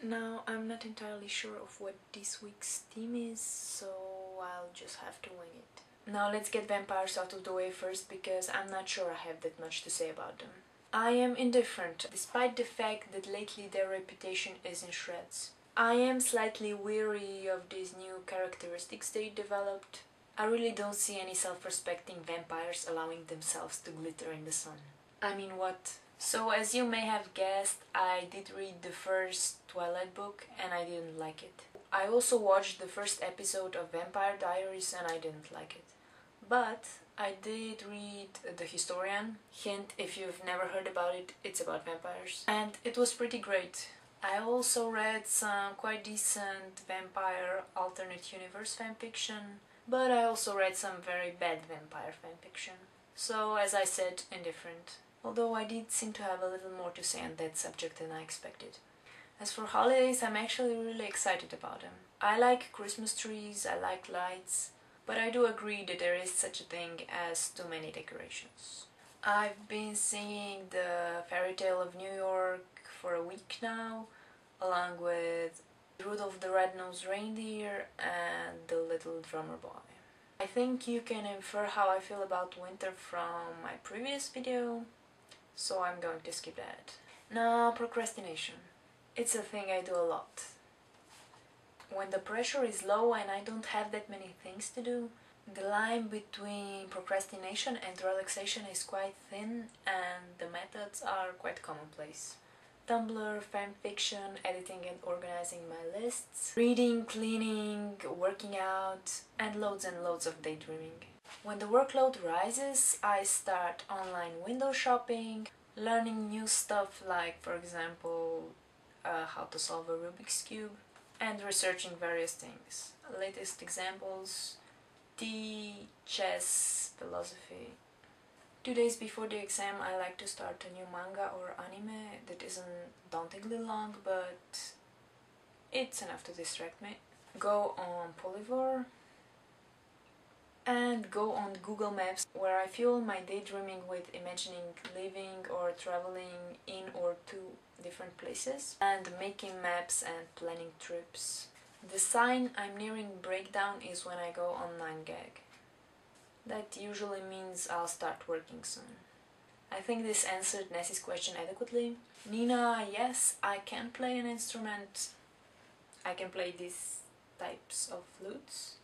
Now, I'm not entirely sure of what this week's theme is, so I'll just have to wing it. Now let's get vampires out of the way first, because I'm not sure I have that much to say about them. I am indifferent, despite the fact that lately their reputation is in shreds. I am slightly weary of these new characteristics they developed. I really don't see any self-respecting vampires allowing themselves to glitter in the sun. I mean, what? So, as you may have guessed, I did read the first Twilight book and I didn't like it. I also watched the first episode of Vampire Diaries and I didn't like it. But I did read The Historian. Hint, if you've never heard about it, it's about vampires. And it was pretty great. I also read some quite decent vampire alternate universe fanfiction, but I also read some very bad vampire fanfiction. So, as I said, indifferent. Although I did seem to have a little more to say on that subject than I expected. As for holidays, I'm actually really excited about them. I like Christmas trees, I like lights, but I do agree that there is such a thing as too many decorations. I've been singing the Fairy Tale of New York for a week now, along with Rudolph the Red-Nosed Reindeer and The Little Drummer Boy. I think you can infer how I feel about winter from my previous video, so I'm going to skip that. Now, procrastination. It's a thing I do a lot. When the pressure is low and I don't have that many things to do, the line between procrastination and relaxation is quite thin and the methods are quite commonplace. Tumblr, fanfiction, editing and organizing my lists, reading, cleaning, working out, and loads of daydreaming. When the workload rises, I start online window shopping, learning new stuff like, for example, how to solve a Rubik's Cube, and researching various things. Latest examples: tea, chess, philosophy. 2 days before the exam, I like to start a new manga or anime that isn't dauntingly long, but it's enough to distract me. Go on Polyvore and go on Google Maps, where I fuel my daydreaming with imagining living or traveling in or to different places and making maps and planning trips. The sign I'm nearing breakdown is when I go on 9gag. That usually means I'll start working soon. I think this answered Nessie's question adequately. Nina, yes, I can play an instrument. I can play these types of flutes.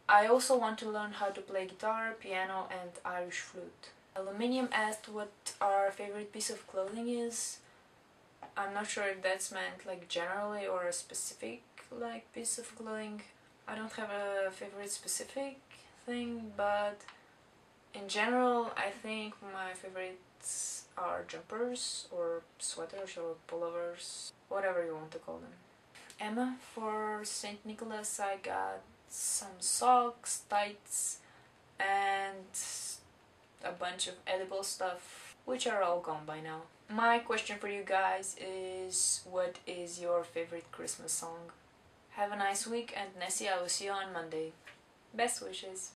I also want to learn how to play guitar, piano and Irish flute. Aluminium asked what our favorite piece of clothing is. I'm not sure if that's meant like generally or a specific like piece of clothing. I don't have a favorite specific thing, but in general I think my favorites are jumpers or sweaters or pullovers, whatever you want to call them. Emma, for St. Nicholas I got some socks, tights and a bunch of edible stuff, which are all gone by now. My question for you guys is, what is your favorite Christmas song? Have a nice week, and Nessie, I will see you on Monday. Best wishes!